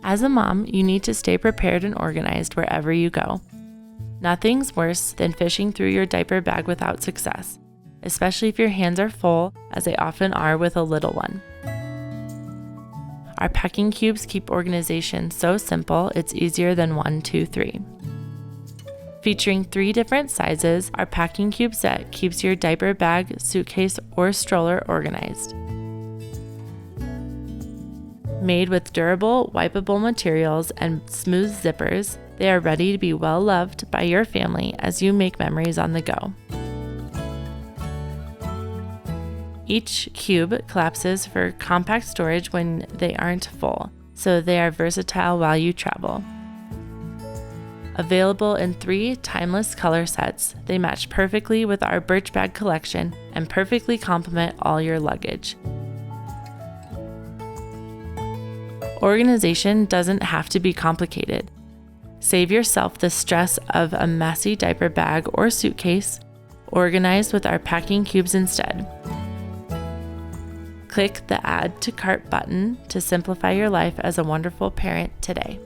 As a mom, you need to stay prepared and organized wherever you go. Nothing's worse than fishing through your diaper bag without success, especially if your hands are full, as they often are with a little one. Our packing cubes keep organization so simple, it's easier than 1, 2, 3. Featuring 3 different sizes, our packing cube set keeps your diaper bag, suitcase, or stroller organized. Made with durable, wipeable materials and smooth zippers, they are ready to be well loved by your family as you make memories on the go. Each cube collapses for compact storage when they aren't full, so they are versatile while you travel. Available in 3 timeless color sets, they match perfectly with our Birch bag collection and perfectly complement all your luggage. Organization doesn't have to be complicated. Save yourself the stress of a messy diaper bag or suitcase. Organize with our packing cubes instead. Click the Add to Cart button to simplify your life as a wonderful parent today.